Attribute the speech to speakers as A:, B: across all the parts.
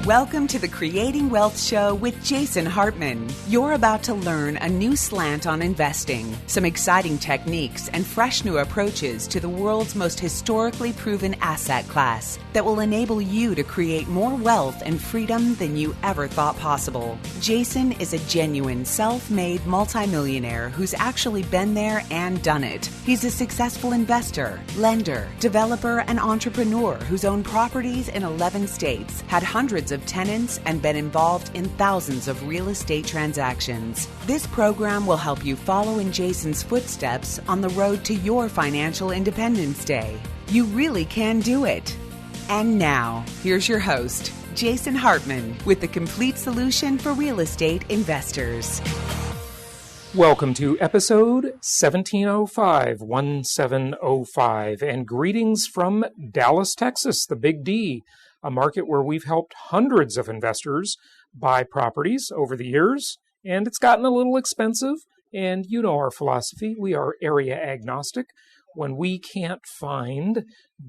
A: Welcome to the Creating Wealth Show with Jason Hartman. You're about to learn a new slant on investing, some exciting techniques, and fresh new approaches to the world's most historically proven asset class that will enable you to create more wealth and freedom than you ever thought possible. Jason is a genuine self-made multimillionaire who's actually been there and done it. He's a successful investor, lender, developer, and entrepreneur who's owned properties in 11 states, had hundreds of tenants, and been involved in thousands of real estate transactions. This program will help you follow in Jason's footsteps on the road to your financial independence day. You really can do it. And now, here's your host, Jason Hartman, with the complete solution for real estate investors.
B: Welcome to episode 1705, and greetings from Dallas, Texas, the Big D, a market where we've helped hundreds of investors buy properties over the years, and it's gotten a little expensive, and you know our philosophy. We are area agnostic. When we can't find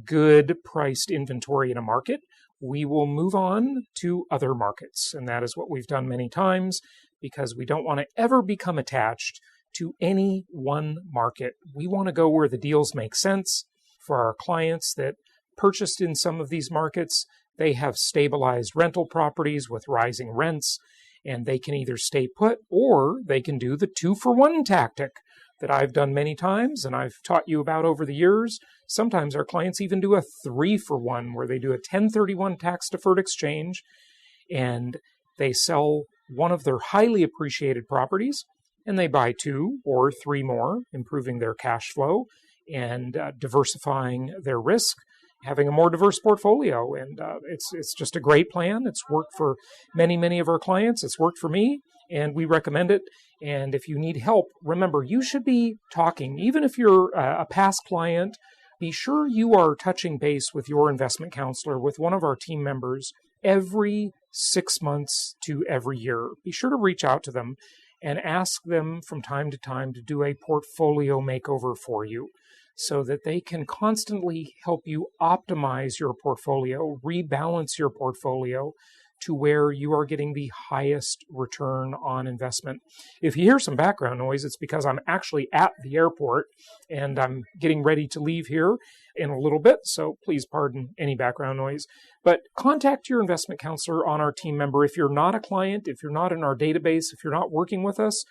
B: good priced inventory in a market, we will move on to other markets, and that is what we've done many times because we don't want to ever become attached to any one market. We want to go where the deals make sense. For our clients that purchased in some of these markets, they have stabilized rental properties with rising rents, and they can either stay put or they can do the 2-for-1 tactic that I've done many times and I've taught you about over the years. Sometimes our clients even do a 3-for-1 where they do a 1031 tax-deferred exchange and they sell one of their highly appreciated properties and they buy 2 or 3 more, improving their cash flow and diversifying their risk, having a more diverse portfolio. And it's just a great plan. It's worked for many of our clients. It's worked for me, and we recommend it. And if you need help, remember, you should be talking. Even if you're a past client, be sure you are touching base with your investment counselor, with one of our team members, every 6 months to every year. Be sure to reach out to them and ask them from time to time to do a portfolio makeover for you, so that they can constantly help you optimize your portfolio, rebalance your portfolio to where you are getting the highest return on investment. If you hear some background noise, it's because I'm actually at the airport and I'm getting ready to leave here in a little bit, so please pardon any background noise. But contact your investment counselor on our team member. If you're not a client, if you're not in our database, if you're not working with us,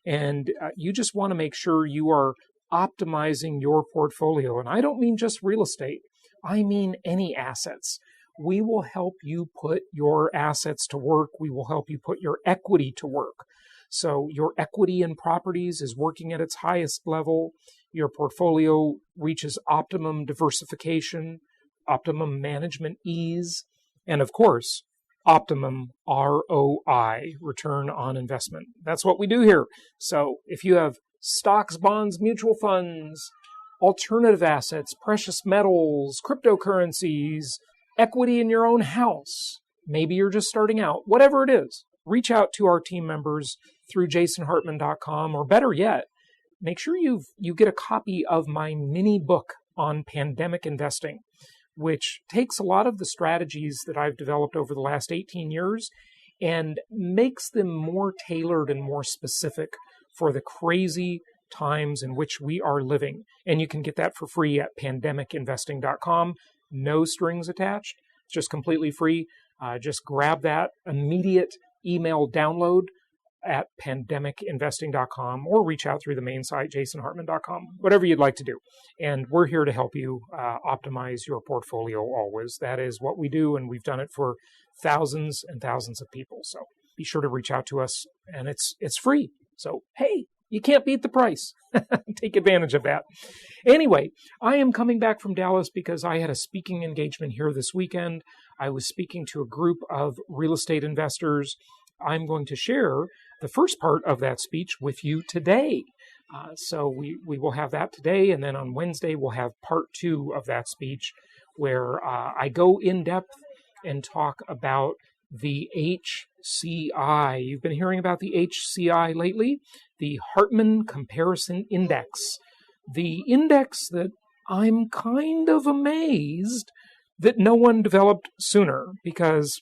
B: and you just want to make sure you are optimizing your portfolio. And I don't mean just real estate. I mean any assets. We will help you put your assets to work. We will help you put your equity to work. So your equity in properties is working at its highest level. Your portfolio reaches optimum diversification, optimum management ease, and of course, optimum ROI, return on investment. That's what we do here. So if you have stocks, bonds, mutual funds, alternative assets, precious metals, cryptocurrencies, equity in your own house, maybe you're just starting out, whatever it is, reach out to our team members through jasonhartman.com, or better yet, make sure you get a copy of my mini book on pandemic investing, which takes a lot of the strategies that I've developed over the last 18 years and makes them more tailored and more specific for the crazy times in which we are living. And you can get that for free at pandemicinvesting.com. No strings attached. It's just completely free. Just grab that immediate email download at pandemicinvesting.com or reach out through the main site, jasonhartman.com, whatever you'd like to do. And we're here to help you optimize your portfolio always. That is what we do, and we've done it for thousands and thousands of people. So be sure to reach out to us, and it's free. So, hey, you can't beat the price. Take advantage of that. Anyway, I am coming back from Dallas because I had a speaking engagement here this weekend. I was speaking to a group of real estate investors. I'm going to share the first part of that speech with you today. So we will have that today, and then on Wednesday we'll have part 2 of that speech where I go in depth and talk about the HCI. You've been hearing about the HCI lately, the Hartman Comparison Index. The index that I'm kind of amazed that no one developed sooner, because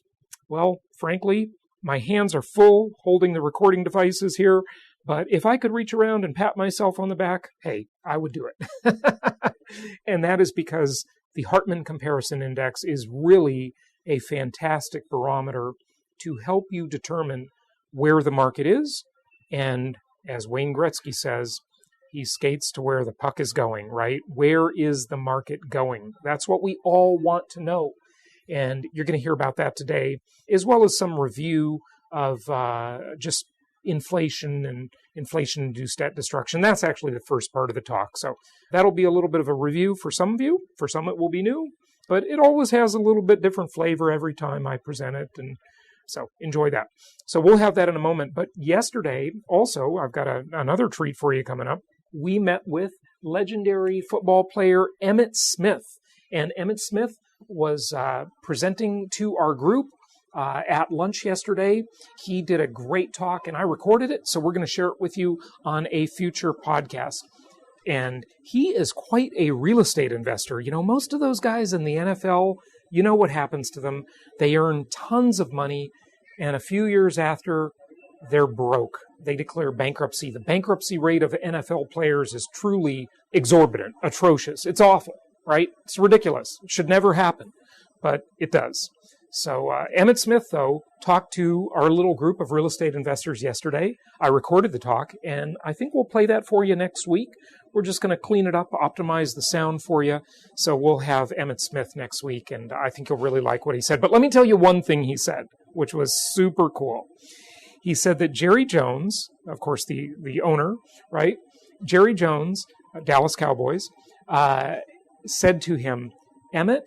B: Well, frankly, my hands are full holding the recording devices here, but if I could reach around and pat myself on the back, hey, I would do it. And that is because the Hartman Comparison Index is really a fantastic barometer to help you determine where the market is. And as Wayne Gretzky says, he skates to where the puck is going, right? Where is the market going? That's what we all want to know. And you're going to hear about that today, as well as some review of just inflation and inflation induced debt destruction. That's actually the first part of the talk. So that'll be a little bit of a review for some of you. For some, it will be new, but it always has a little bit different flavor every time I present it. And so enjoy that. So we'll have that in a moment. But yesterday, also, I've got another treat for you coming up. We met with legendary football player Emmitt Smith. And Emmitt Smith was presenting to our group at lunch yesterday. He did a great talk, and I recorded it, so we're going to share it with you on a future podcast. And he is quite a real estate investor. You know, most of those guys in the NFL, you know what happens to them. They earn tons of money, and a few years after, they're broke. They declare bankruptcy. The bankruptcy rate of NFL players is truly exorbitant, atrocious. It's awful, right? It's ridiculous. It should never happen, but it does. So Emmitt Smith, though, talked to our little group of real estate investors yesterday. I recorded the talk, and I think we'll play that for you next week. We're just going to clean it up, optimize the sound for you. So we'll have Emmitt Smith next week, and I think you'll really like what he said. But let me tell you one thing he said, which was super cool. He said that Jerry Jones, of course, the owner, right? Jerry Jones, Dallas Cowboys, said to him, Emmitt,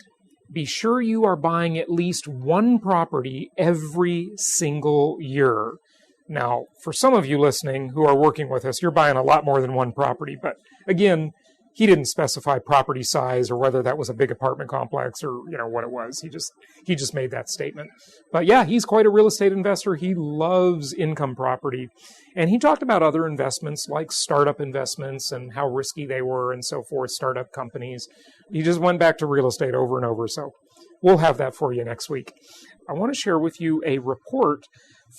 B: be sure you are buying at least one property every single year. Now, for some of you listening who are working with us, you're buying a lot more than one property. But again, he didn't specify property size or whether that was a big apartment complex or, you know, what it was. He just made that statement. But yeah, he's quite a real estate investor. He loves income property. And he talked about other investments like startup investments and how risky they were and so forth, startup companies. He just went back to real estate over and over. So we'll have that for you next week. I want to share with you a report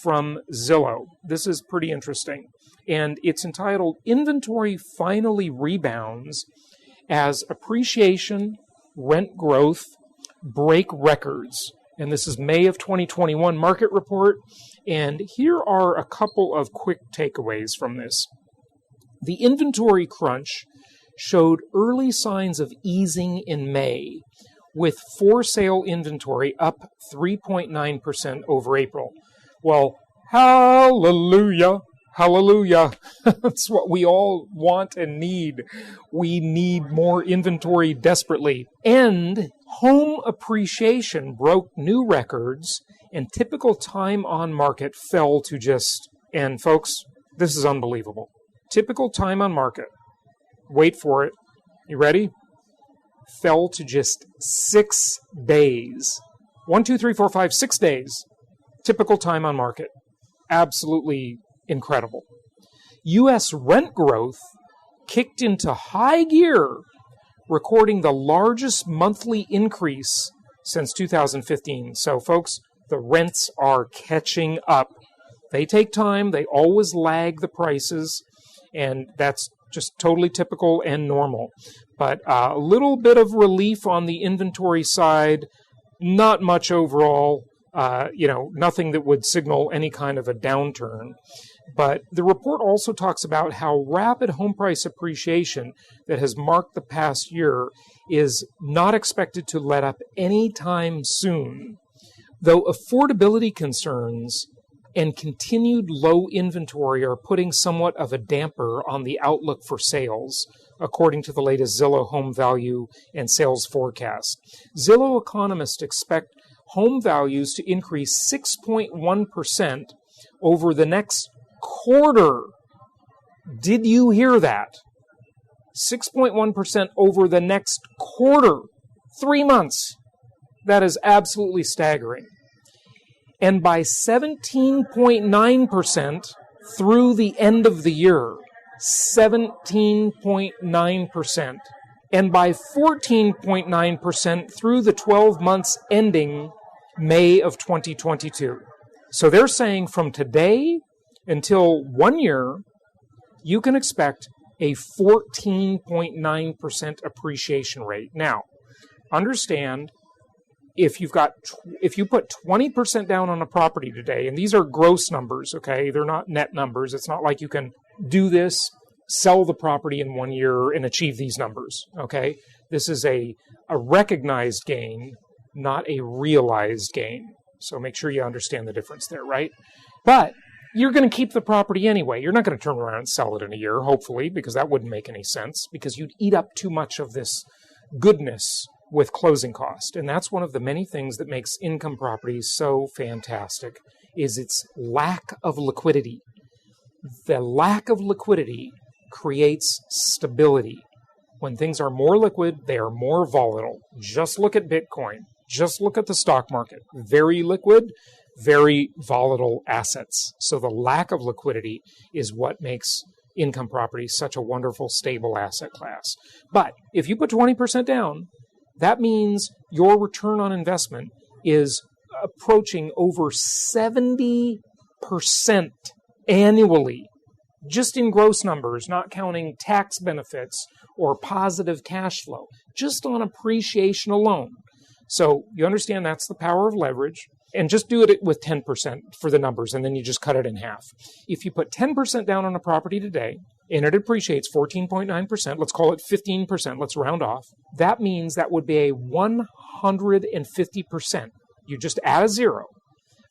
B: from Zillow. This is pretty interesting. And it's entitled Inventory Finally Rebounds as Appreciation, Rent Growth Break Records. And this is May of 2021 market report. And here are a couple of quick takeaways from this. The inventory crunch showed early signs of easing in May, with for sale inventory up 3.9% over April. Well, hallelujah. Hallelujah. That's what we all want and need. We need more inventory desperately. And home appreciation broke new records, and typical time on market fell to just, and folks, this is unbelievable. Typical time on market, wait for it, you ready? Fell to just 6 days. 1, 2, 3, 4, 5, 6 days. Typical time on market. Absolutely incredible. U.S. rent growth kicked into high gear, recording the largest monthly increase since 2015. So, folks, the rents are catching up. They take time. They always lag the prices, and that's just totally typical and normal. But a little bit of relief on the inventory side, not much overall. Nothing that would signal any kind of a downturn. But the report also talks about how rapid home price appreciation that has marked the past year is not expected to let up anytime soon, though affordability concerns and continued low inventory are putting somewhat of a damper on the outlook for sales, according to the latest Zillow home value and sales forecast. Zillow economists expect home values to increase 6.1% over the next quarter. Did you hear that? 6.1% over the next quarter. 3 months. That is absolutely staggering. And by 17.9% through the end of the year. 17.9%. And by 14.9% through the 12 months ending May of 2022. So they're saying from today until 1 year, you can expect a 14.9% appreciation rate. Now, understand, if you put 20% down on a property today, and these are gross numbers, okay? They're not net numbers. It's not like you can do this, sell the property in 1 year and achieve these numbers, okay? This is a recognized gain, not a realized gain. So make sure you understand the difference there, right? But you're going to keep the property anyway. You're not going to turn around and sell it in a year, hopefully, because that wouldn't make any sense, because you'd eat up too much of this goodness with closing cost. And that's one of the many things that makes income properties so fantastic, is its lack of liquidity. The lack of liquidity creates stability. When things are more liquid, they are more volatile. Just look at Bitcoin. Just look at the stock market. Very liquid, very volatile assets. So the lack of liquidity is what makes income property such a wonderful, stable asset class. But if you put 20% down, that means your return on investment is approaching over 70% annually, just in gross numbers, not counting tax benefits or positive cash flow, just on appreciation alone. So you understand that's the power of leverage, and just do it with 10% for the numbers, and then you just cut it in half. If you put 10% down on a property today, and it appreciates 14.9%, let's call it 15%, let's round off, that means that would be a 150%. You just add a zero,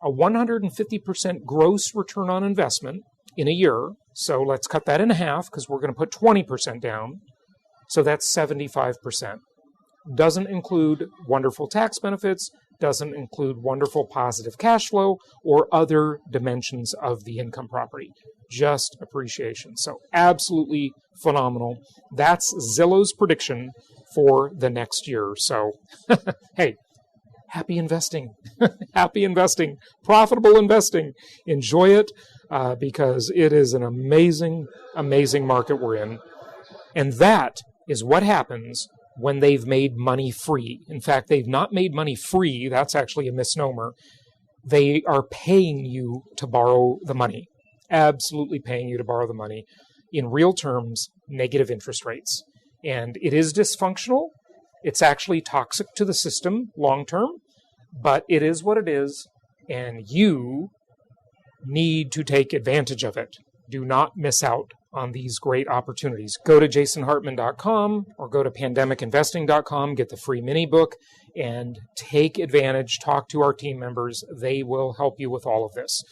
B: a 150% gross return on investment in a year. So let's cut that in half, because we're going to put 20% down. So that's 75%. Doesn't include wonderful tax benefits, doesn't include wonderful positive cash flow or other dimensions of the income property, just appreciation. So absolutely phenomenal. That's Zillow's prediction for the next year. So, hey, happy investing, happy investing, profitable investing. Enjoy it because it is an amazing, amazing market we're in. And that is what happens when they've made money free. In fact, they've not made money free. That's actually a misnomer. They are paying you to borrow the money. Absolutely paying you to borrow the money. In real terms, negative interest rates. And it is dysfunctional. It's actually toxic to the system long term, but it is what it is, and you need to take advantage of it. Do not miss out on these great opportunities. Go to jasonhartman.com or go to pandemicinvesting.com, get the free mini book, and take advantage. Talk to our team members. They will help you with all of this.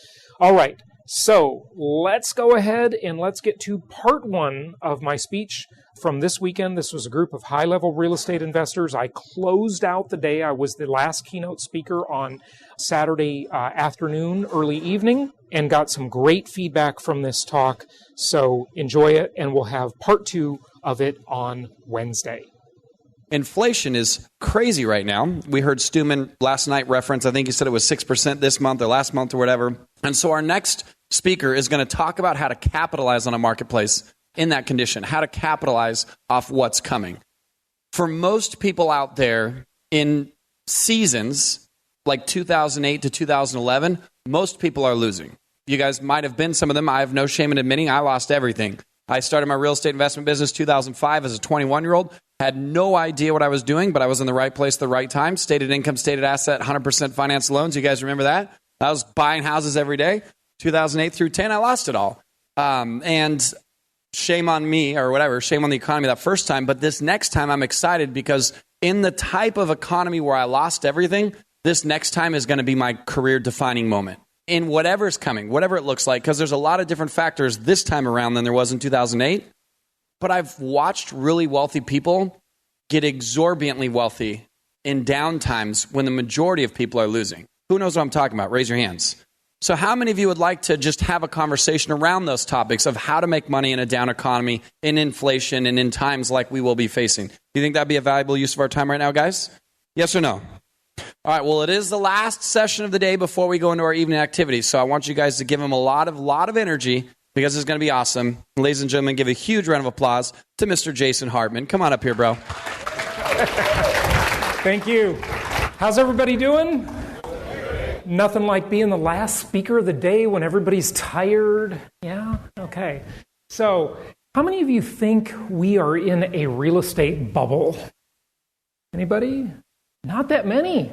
B: All right, so let's go ahead and let's get to part one of my speech from this weekend. This was a group of high-level real estate investors. I closed out the day. I was the last keynote speaker on Saturday afternoon, early evening, and got some great feedback from this talk. So enjoy it, and we'll have part two of it on Wednesday.
C: Inflation is crazy right now. We heard Stuman last night reference, I think he said it was 6% this month or last month or whatever. And so our next speaker is going to talk about how to capitalize on a marketplace in that condition, how to capitalize off what's coming. For most people out there in seasons like 2008 to 2011, most people are losing. You guys might have been some of them. I have no shame in admitting I lost everything. I started my real estate investment business 2005 as a 21-year-old. Had no idea what I was doing, but I was in the right place at the right time. Stated income, stated asset, 100% finance loans. You guys remember that? I was buying houses every day. 2008 through 10, I lost it all. And shame on me or whatever, shame on the economy that first time. But this next time I'm excited because in the type of economy where I lost everything, this next time is going to be my career defining moment. In whatever's coming, whatever it looks like, because there's a lot of different factors this time around than there was in 2008. But I've watched really wealthy people get exorbitantly wealthy in down times when the majority of people are losing. Who knows what I'm talking about? Raise your hands. So how many of you would like to just have a conversation around those topics of how to make money in a down economy, in inflation, and in times like we will be facing? Do you think that'd be a valuable use of our time right now, guys? Yes or no? All right, well, it is the last session of the day before we go into our evening activities, so I want you guys to give them a lot of energy because it's going to be awesome. Ladies and gentlemen, give a huge round of applause to Mr. Jason Hartman. Come on up here, bro.
B: Thank you. How's everybody doing? Nothing like being the last speaker of the day when everybody's tired. Yeah? Okay. So, how many of you think we are in a real estate bubble? Anybody? Not that many.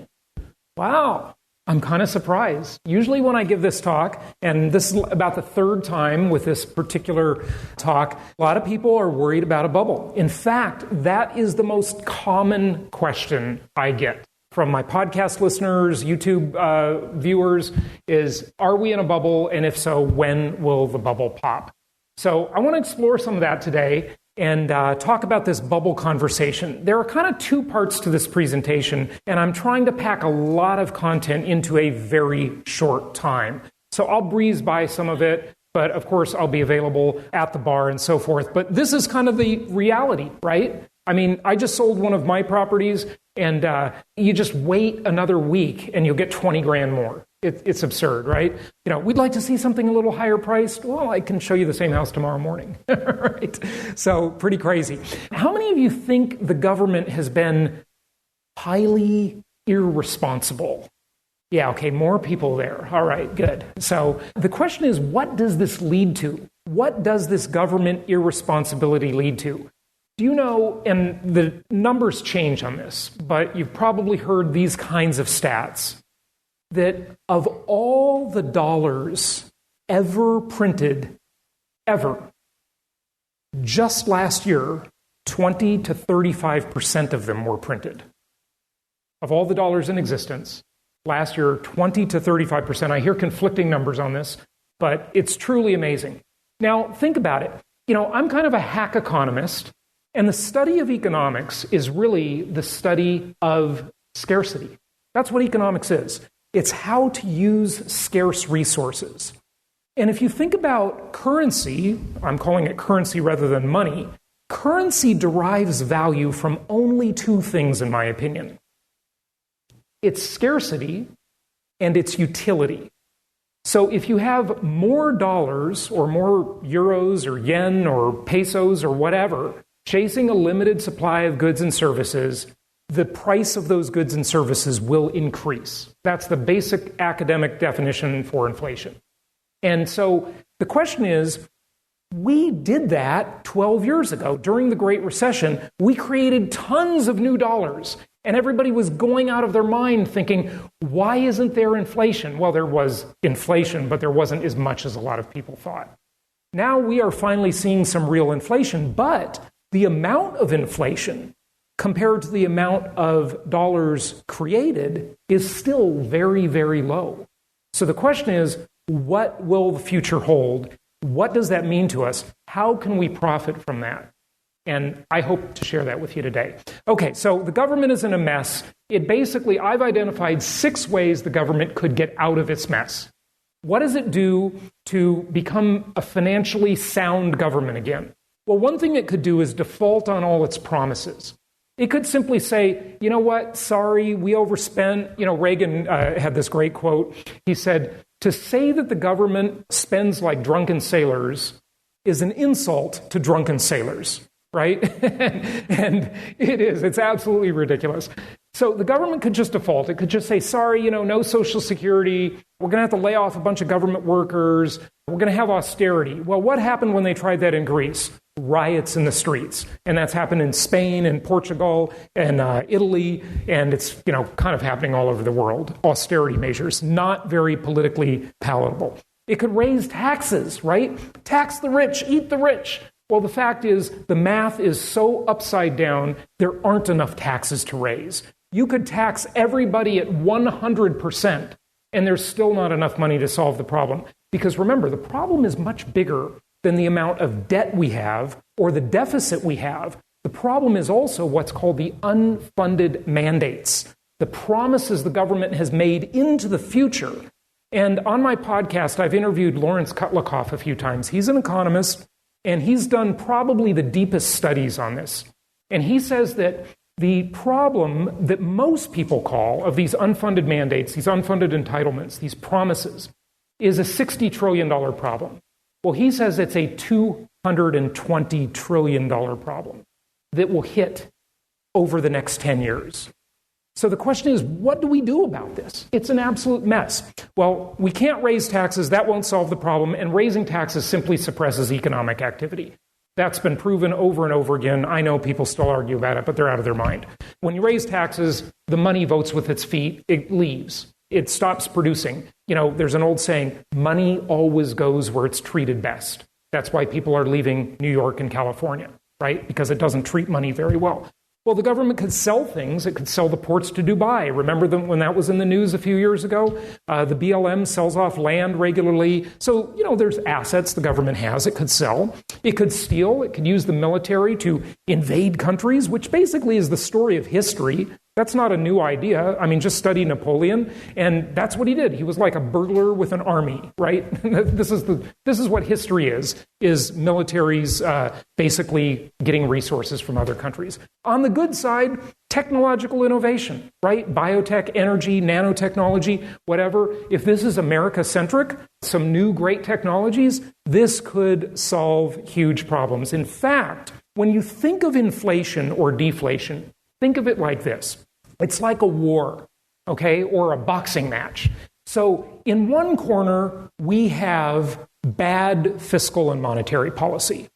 B: Wow. I'm kind of surprised. Usually when I give this talk, and this is about the third time with this particular talk, a lot of people are worried about a bubble. In fact, that is the most common question I get from my podcast listeners, YouTube viewers, is, are we in a bubble? And if so, when will the bubble pop? So I want to explore some of that today and talk about this bubble conversation. There are kind of two parts to this presentation, and I'm trying to pack a lot of content into a very short time. So I'll breeze by some of it, but of course I'll be available at the bar and so forth. But this is kind of the reality, right? I mean, I just sold one of my properties, and you just wait another week and you'll get 20 grand more. It's absurd, right? You know, we'd like to see something a little higher priced. Well, I can show you the same house tomorrow morning, right? So pretty crazy. How many of you think the government has been highly irresponsible? Yeah, okay, more people there. All right, good. So the question is, what does this lead to? What does this government irresponsibility lead to? Do you know, and the numbers change on this, but you've probably heard these kinds of stats, that of all the dollars ever printed, ever, just last year, 20 to 35% of them were printed. Of all the dollars in existence, last year, 20 to 35%. I hear conflicting numbers on this, but it's truly amazing. Now, think about it. You know, I'm kind of a hack economist, and the study of economics is really the study of scarcity. That's what economics is. It's how to use scarce resources. And if you think about currency, I'm calling it currency rather than money, currency derives value from only two things, in my opinion. It's scarcity and its utility. So if you have more dollars or more euros or yen or pesos or whatever, chasing a limited supply of goods and services, the price of those goods and services will increase. That's the basic academic definition for inflation. And so the question is, we did that 12 years ago. During the Great Recession, we created tons of new dollars, and everybody was going out of their mind thinking, why isn't there inflation? Well, there was inflation, but there wasn't as much as a lot of people thought. Now we are finally seeing some real inflation, but the amount of inflation compared to the amount of dollars created is still very, very low. So the question is, what will the future hold? What does that mean to us? How can we profit from that? And I hope to share that with you today. Okay, so the government is in a mess. I've identified 6 ways the government could get out of its mess. What does it do to become a financially sound government again? Well, one thing it could do is default on all its promises. It could simply say, you know what, sorry, we overspent. You know, Reagan had this great quote. He said, to say that the government spends like drunken sailors is an insult to drunken sailors, right? And it is. It's absolutely ridiculous. So the government could just default. It could just say, sorry, no Social Security. We're going to have to lay off a bunch of government workers. We're going to have austerity. Well, what happened when they tried that in Greece? Riots in the streets. And that's happened in Spain and Portugal and Italy. And it's, kind of happening all over the world. Austerity measures, not very politically palatable. It could raise taxes, right? Tax the rich, eat the rich. Well, the fact is, the math is so upside down, there aren't enough taxes to raise. You could tax everybody at 100%, and there's still not enough money to solve the problem. Because remember, the problem is much bigger than the amount of debt we have or the deficit we have. The problem is also what's called the unfunded mandates, the promises the government has made into the future. And on my podcast, I've interviewed Lawrence Kutlikoff a few times. He's an economist, and he's done probably the deepest studies on this. And he says that the problem that most people call of these unfunded mandates, these unfunded entitlements, these promises, is a $60 trillion problem. Well, he says it's a $220 trillion problem that will hit over the next 10 years. So the question is, what do we do about this? It's an absolute mess. Well, we can't raise taxes. That won't solve the problem. And raising taxes simply suppresses economic activity. That's been proven over and over again. I know people still argue about it, but they're out of their mind. When you raise taxes, the money votes with its feet. It leaves. It stops producing. There's an old saying, money always goes where it's treated best. That's why people are leaving New York and California, right? Because it doesn't treat money very well. Well, the government could sell things. It could sell the ports to Dubai. Remember when that was in the news a few years ago? The BLM sells off land regularly. So, there's assets the government has it could sell. It could steal. It could use the military to invade countries, which basically is the story of history. That's not a new idea. Just study Napoleon, and that's what he did. He was like a burglar with an army, right? This is what history is militaries basically getting resources from other countries. On the good side, technological innovation, right? Biotech, energy, nanotechnology, whatever. If this is America-centric, some new great technologies, this could solve huge problems. In fact, when you think of inflation or deflation, think of it like this. It's like a war, okay, or a boxing match. So in one corner, we have bad fiscal and monetary policy.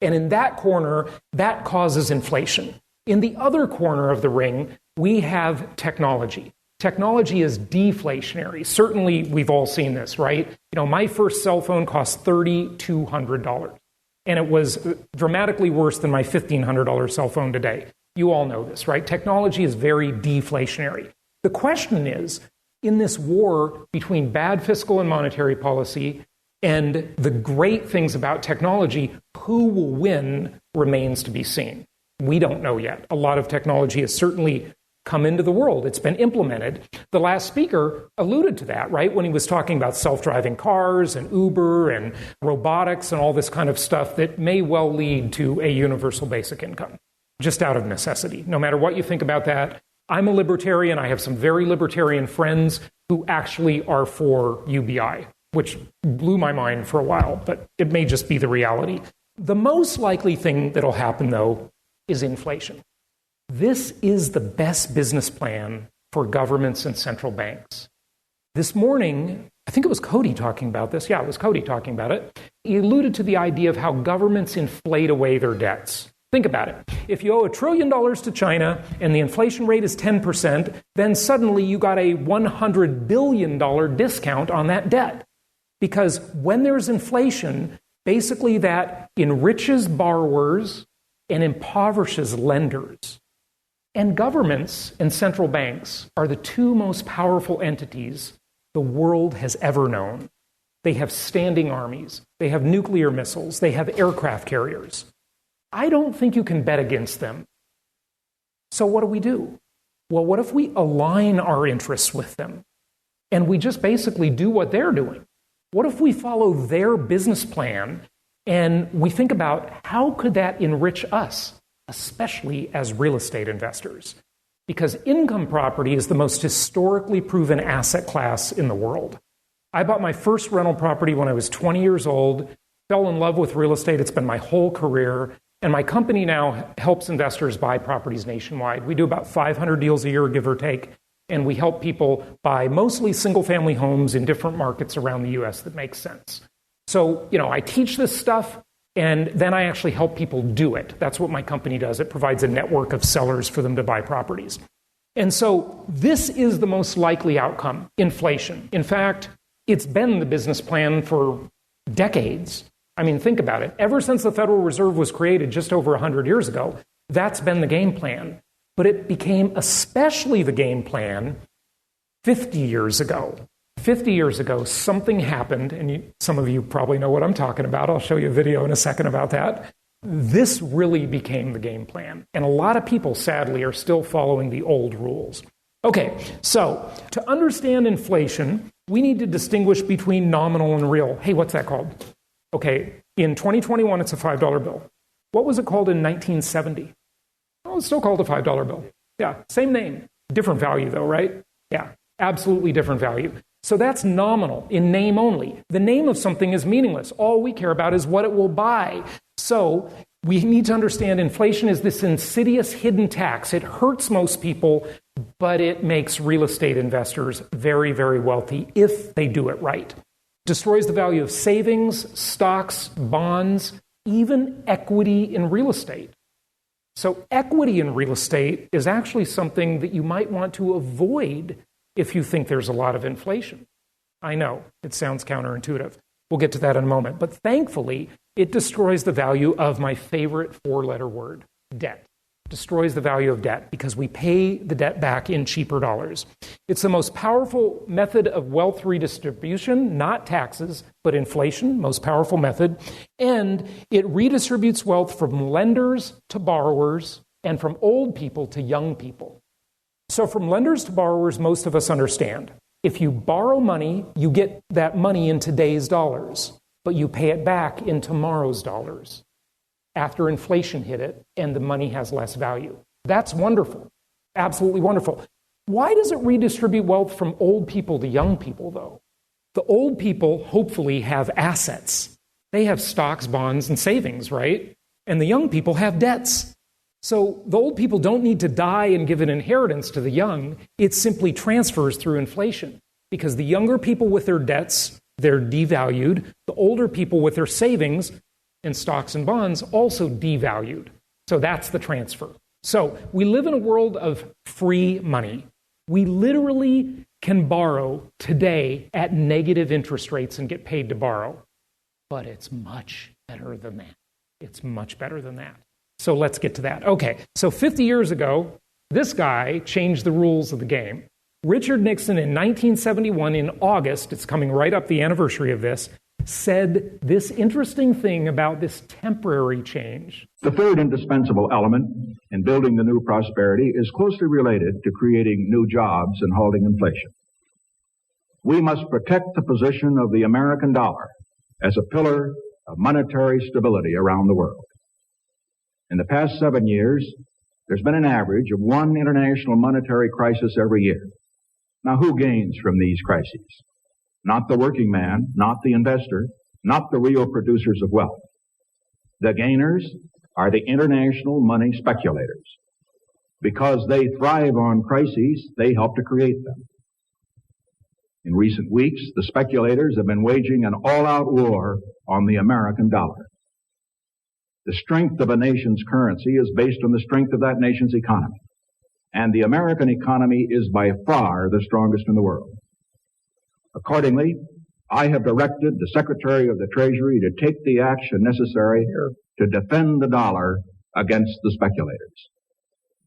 B: And in that corner, that causes inflation. In the other corner of the ring, we have technology. Technology is deflationary. Certainly, we've all seen this, right? My first cell phone cost $3,200. And it was dramatically worse than my $1,500 cell phone today. You all know this, right? Technology is very deflationary. The question is, in this war between bad fiscal and monetary policy and the great things about technology, who will win remains to be seen. We don't know yet. A lot of technology has certainly come into the world. It's been implemented. The last speaker alluded to that, right? When he was talking about self-driving cars and Uber and robotics and all this kind of stuff that may well lead to a universal basic income, just out of necessity. No matter what you think about that, I'm a libertarian. I have some very libertarian friends who actually are for UBI, which blew my mind for a while, but it may just be the reality. The most likely thing that'll happen, though, is inflation. This is the best business plan for governments and central banks. This morning, I think it was Cody talking about this. Yeah, it was Cody talking about it. He alluded to the idea of how governments inflate away their debts. Think about it. If you owe $1 trillion to China and the inflation rate is 10%, then suddenly you got a $100 billion discount on that debt. Because when there's inflation, basically that enriches borrowers and impoverishes lenders. And governments and central banks are the two most powerful entities the world has ever known. They have standing armies. They have nuclear missiles. They have aircraft carriers. I don't think you can bet against them. So what do? Well, what if we align our interests with them and we just basically do what they're doing? What if we follow their business plan and we think about how could that enrich us, especially as real estate investors? Because income property is the most historically proven asset class in the world. I bought my first rental property when I was 20 years old, fell in love with real estate. It's been my whole career. And my company now helps investors buy properties nationwide. We do about 500 deals a year, give or take. And we help people buy mostly single-family homes in different markets around the U.S. that make sense. So, I teach this stuff, and then I actually help people do it. That's what my company does. It provides a network of sellers for them to buy properties. And so this is the most likely outcome, inflation. In fact, it's been the business plan for decades. Think about it. Ever since the Federal Reserve was created just over 100 years ago, that's been the game plan. But it became especially the game plan 50 years ago. 50 years ago, something happened, and some of you probably know what I'm talking about. I'll show you a video in a second about that. This really became the game plan. And a lot of people, sadly, are still following the old rules. Okay, so to understand inflation, we need to distinguish between nominal and real. Hey, what's that called? Okay, in 2021, it's a $5 bill. What was it called in 1970? Oh, it's still called a $5 bill. Yeah, same name. Different value, though, right? Yeah, absolutely different value. So that's nominal, in name only. The name of something is meaningless. All we care about is what it will buy. So we need to understand inflation is this insidious hidden tax. It hurts most people but it makes real estate investors very, very wealthy if they do it right. Destroys the value of savings, stocks, bonds, even equity in real estate. So equity in real estate is actually something that you might want to avoid if you think there's a lot of inflation. I know, it sounds counterintuitive. We'll get to that in a moment. But thankfully, it destroys the value of my favorite four-letter word, debt. Destroys the value of debt because we pay the debt back in cheaper dollars. It's the most powerful method of wealth redistribution, not taxes, but inflation, most powerful method. And it redistributes wealth from lenders to borrowers and from old people to young people. So from lenders to borrowers, most of us understand. If you borrow money, you get that money in today's dollars, but you pay it back in tomorrow's dollars after inflation hit it and the money has less value. That's wonderful. Absolutely wonderful. Why does it redistribute wealth from old people to young people, though? The old people hopefully have assets. They have stocks, bonds, and savings, right? And the young people have debts. So the old people don't need to die and give an inheritance to the young. It simply transfers through inflation because the younger people with their debts, they're devalued. The older people with their savings and stocks and bonds also devalued. So that's the transfer. So we live in a world of free money. We literally can borrow today at negative interest rates and get paid to borrow. But it's much better than that. It's much better than that. So let's get to that. Okay, so 50 years ago, this guy changed the rules of the game. Richard Nixon in 1971, in August, it's coming right up the anniversary of this, said this interesting thing about this temporary change.
D: The third indispensable element in building the new prosperity is closely related to creating new jobs and halting inflation. We must protect the position of the American dollar as a pillar of monetary stability around the world. In the past 7 years, there's been an average of one international monetary crisis every year. Now, who gains from these crises? Not the working man, not the investor, not the real producers of wealth. The gainers are the international money speculators. Because they thrive on crises, they help to create them. In recent weeks, the speculators have been waging an all-out war on the American dollar. The strength of a nation's currency is based on the strength of that nation's economy. And the American economy is by far the strongest in the world. Accordingly, I have directed the Secretary of the Treasury to take the action necessary to defend the dollar against the speculators.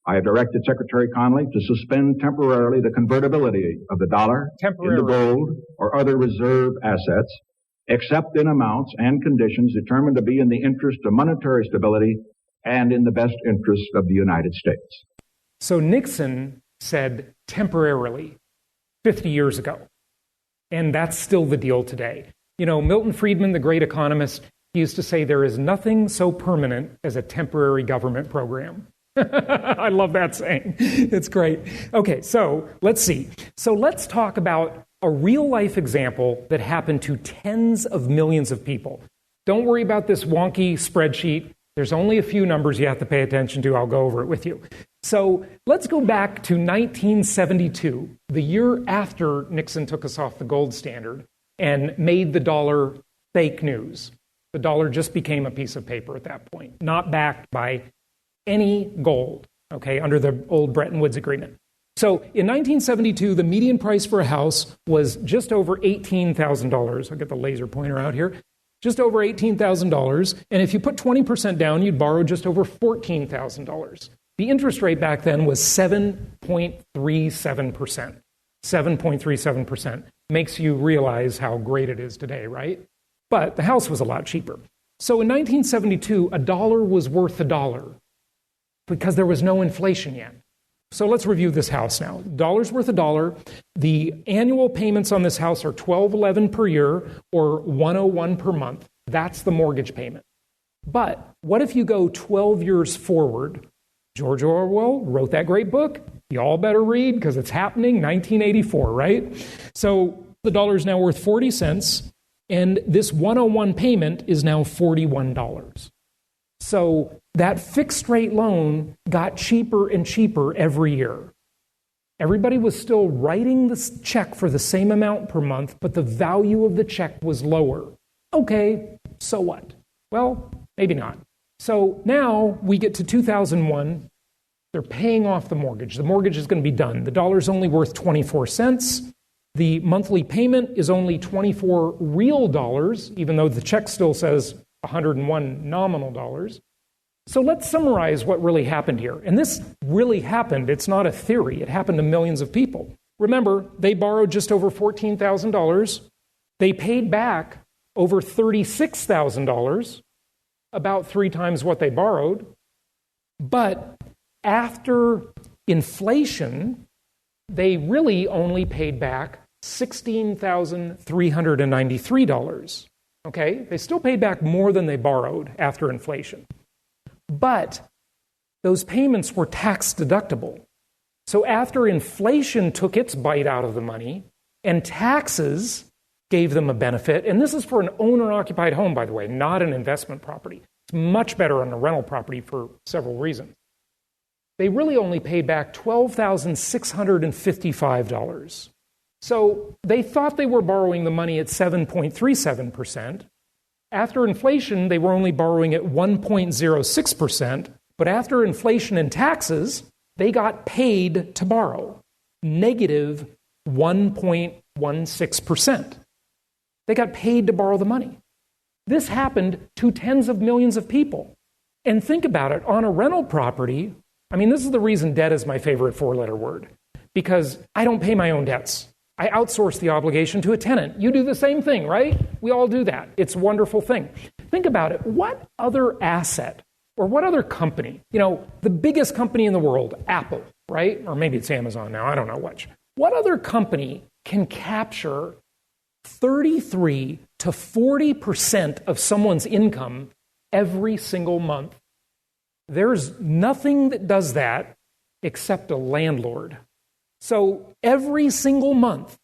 D: I have directed Secretary Connally to suspend temporarily the convertibility of the dollar into gold or other reserve assets, except in amounts and conditions determined to be in the interest of monetary stability and in the best interest of the United States.
B: So Nixon said temporarily 50 years ago. And that's still the deal today. You know, Milton Friedman, the great economist, he used to say there is nothing so permanent as a temporary government program. I love that saying. It's great. Okay, so let's see. So let's talk about a real-life example that happened to tens of millions of people. Don't worry about this wonky spreadsheet. There's only a few numbers you have to pay attention to. I'll go over it with you. So let's go back to 1972, the year after Nixon took us off the gold standard and made the dollar fake news. The dollar just became a piece of paper at that point, not backed by any gold, okay, under the old Bretton Woods Agreement. So in 1972, the median price for a house was just over $18,000. I'll get the laser pointer out here. Just over $18,000. And if you put 20% down, you'd borrow just over $14,000. The interest rate back then was 7.37%. 7.37%. Makes you realize how great it is today, right? But the house was a lot cheaper. So in 1972, a dollar was worth a dollar because there was no inflation yet. So let's review this house now. Dollar's worth a dollar. The annual payments on this house are $1,211 per year or $101 per month. That's the mortgage payment. But what if you go 12 years forward? George Orwell wrote that great book. You all better read because it's happening, 1984, right? So the dollar is now worth 40 cents, and this 101 payment is now $41. So that fixed rate loan got cheaper and cheaper every year. Everybody was still writing this check for the same amount per month, but the value of the check was lower. Okay, so what? Well, maybe not. So now we get to 2001. They're paying off the mortgage. The mortgage is going to be done. The dollar's only worth 24 cents. The monthly payment is only 24 real dollars, even though the check still says 101 nominal dollars. So let's summarize what really happened here. And this really happened. It's not a theory. It happened to millions of people. Remember, they borrowed just over $14,000. They paid back over $36,000, about 3 times what they borrowed. But after inflation, they really only paid back $16,393. Okay? They still paid back more than they borrowed after inflation. But those payments were tax deductible. So after inflation took its bite out of the money and taxes gave them a benefit, and this is for an owner-occupied home, by the way, not an investment property. It's much better on a rental property for several reasons. They really only paid back $12,655. So they thought they were borrowing the money at 7.37%. After inflation, they were only borrowing at 1.06%, but after inflation and taxes, they got paid to borrow, negative 1.16%. They got paid to borrow the money. This happened to tens of millions of people. And think about it, on a rental property, I mean, this is the reason debt is my favorite 4-letter word, because I don't pay my own debts. I outsource the obligation to a tenant. You do the same thing, right? We all do that. It's a wonderful thing. Think about it. What other asset or what other company, the biggest company in the world, Apple, right? Or maybe it's Amazon now, I don't know which. What other company can capture 33 to 40% of someone's income every single month? There's nothing that does that except a landlord. So every single month,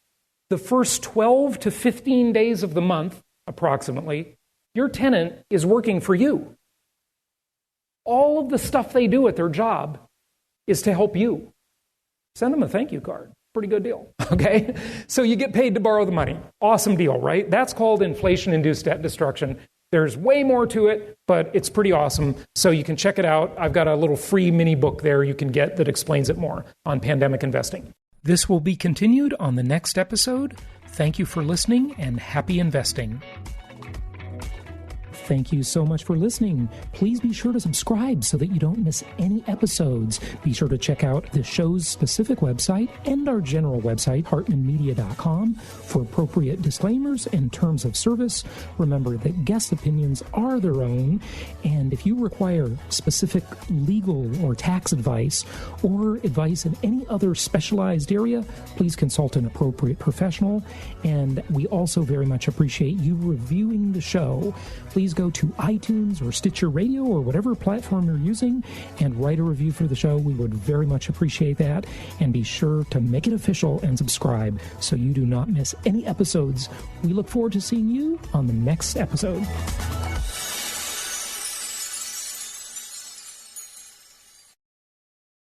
B: the first 12 to 15 days of the month, approximately, your tenant is working for you. All of the stuff they do at their job is to help you. Send them a thank you card. Pretty good deal, okay? So you get paid to borrow the money. Awesome deal, right? That's called Inflation Induced Debt Destruction. There's way more to it, but it's pretty awesome. So you can check it out. I've got a little free mini book there you can get that explains it more on pandemic investing. This will be continued on the next episode. Thank you for listening and happy investing. Thank you so much for listening. Please be sure to subscribe so that you don't miss any episodes. Be sure to check out the show's specific website and our general website, hartmanmedia.com, for appropriate disclaimers and terms of service. Remember that guest opinions are their own, and if you require specific legal or tax advice or advice in any other specialized area, please consult an appropriate professional. And we also very much appreciate you reviewing the show. Please go to iTunes or Stitcher Radio or whatever platform you're using and write a review for the show. We would very much appreciate that. And be sure to make it official and subscribe so you do not miss any episodes. We look forward to seeing you on the next episode.